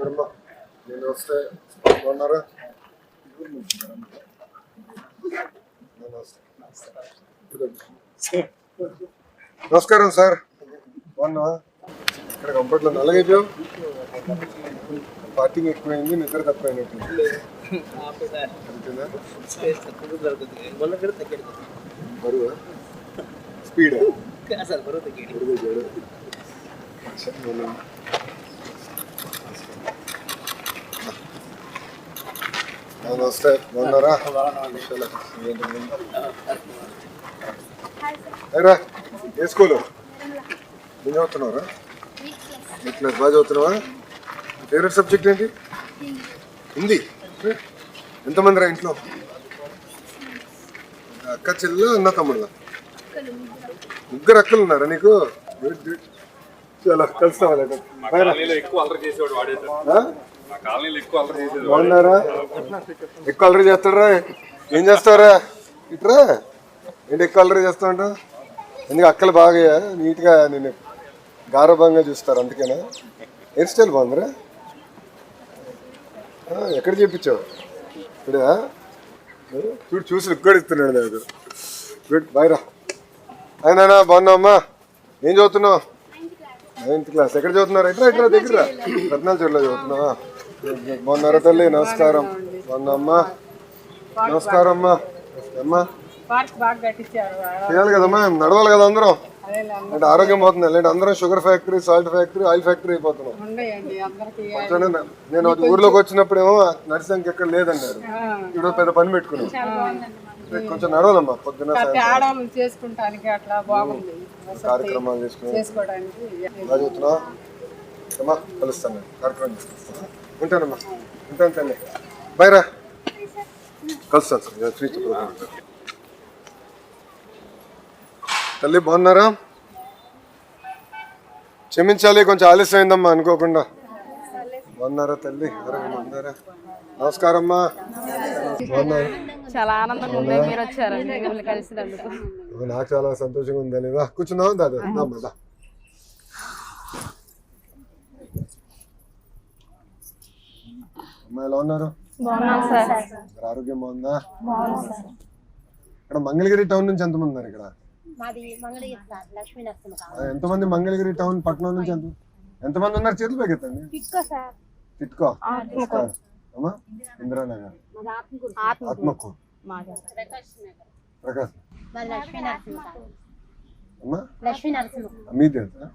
నమస్కారం. నేను వస్తే బాగున్నారా? నమస్కారం సార్, బాగున్నావా? ఇక్కడ కంఫర్ట్లో నల్లగైపోయావు. పార్టీకి ఎక్కువైంది, నిద్ర తక్కువైనట్టు. బరువు స్పీడ్ నమస్తే, బాగున్నారా? రా, ఏ స్కూలు? ఏం చదువుతున్నావురా? ఇట్లా బాగా చదువుతున్నావా? ఫేవరెట్ సబ్జెక్ట్ ఏంటి? హిందీ. ఎంతమంది రా ఇంట్లో? అక్క చెల్లెలు, అన్న తమ్ముడు? ముగ్గురు అక్కలు ఉన్నారా నీకు? చాలా కలుస్తావా? బాగున్నారా? ఎక్కువ అల్లరి చేస్తాడరా? ఏం చేస్తావరా? ఇట్రా, ఏంటి ఎక్కువ అల్లరి చేస్తా ఉంటావు? ఎందుకు అక్కలు బాగా నీట్గా నేను గారభంగా చూస్తారు, అందుకేనా? హెయిర్ స్టైల్ బాగుందిరా. ఎక్కడ చేయించావు? ఇప్పుడా చూడు, చూసి ఇక్కడ ఇస్తున్నాడు నాకు. గుడ్, బాయ్ రా. అయినా బాగున్నావమ్మా? ఏం చదువుతున్నావు? 9th class. ఎక్కడ చదువుతున్నారు? ఇట్రా దగ్గర రత్నాల చెరువులో చదువుతున్నావా? బాగున్నారా తల్లి? నమస్కారం. బాగున్నామ్మా? నమస్కారం అమ్మా. అమ్మా చేయాలి కదమ్మా, నడవాలి కదా అందరం. అంటే ఆరోగ్యం పోతుంది. లేదంటే అందరం sugar factory, salt factory, oil factory అయిపోతున్నాం. నేను ఊర్లోకి వచ్చినప్పుడేమో నర్సింగ్ ఎక్కడ లేదన్నారు. ఇప్పుడు పెద్ద పని పెట్టుకున్నాం. కొంచెం నడవాలమ్మా పొద్దున కార్యక్రమాలు చేసుకోవడానికి. బాగా చదువుతున్నావా? అమ్మా కలుస్తాను, కార్యక్రమం చేసుకొస్తాను. ఉంటానమ్మా, ఉంటాను తల్లి. బాయ్ రా, కలుస్తాను సార్. ఫ్యూచర్ ప్రోగ్రామ్ తల్లి. బాగున్నారా? క్షమించాలి, కొంచెం ఆలస్యం అయిందమ్మా అనుకోకుండా. బాగున్నారా తల్లి? బాగున్నారా? నమస్కారం అమ్మా. బాగున్నారా? చాలా ఆనందంగా ఉంది మీరు వచ్చారండి, మిమ్మల్ని కలిసినందుకు. నాకు చాలా సంతోషంగా ఉందని. కూర్చున్నావా? దాదా అమ్మా. అమ్మా ఎలా ఉన్నారు? ఆరోగ్యం బాగుందా? ఇక్కడ మంగళగిరి టౌన్ నుంచి ఎంతమంది ఉన్నారు? ఇక్కడ ఎంతమంది? మంగళగిరి టౌన్ పట్టణం నుంచి ఎంతమంది ఉన్నారు? చేతులు పైకెత్తండి. తిట్కో అమ్మా, ఇందిరానగర్, ఆత్మకు, ప్రకాశ్ అమ్మా, మీ తెలుసా?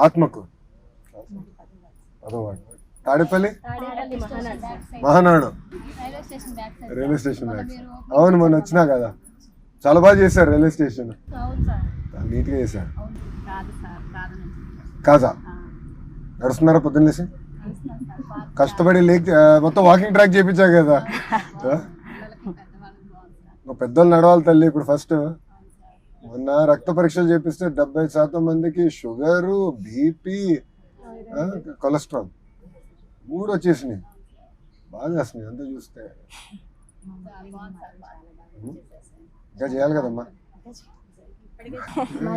ఆత్మకు, తాడేపల్లి, మహానాడు రైల్వే స్టేషన్. అవును, మొన్న వచ్చినా కదా, చాలా బాగా చేశారు రైల్వే స్టేషన్, నీట్గా చేశారు. కాజా నడుస్తున్నారా పొద్దున్న లేసి? కష్టపడి మొత్తం వాకింగ్ ట్రాక్ చేయించా కదా. పెద్దలు నడవాలి తల్లి. ఇప్పుడు ఫస్ట్ మొన్న రక్త పరీక్షలు చేపిస్తే 70% మందికి షుగరు, బీపీ, కొలెస్ట్రాల్ 3 వచ్చేసినాయి. బాగా చేస్తున్నాయి అంతా చూస్తే. ఇంకా చేయాలి కదమ్మా.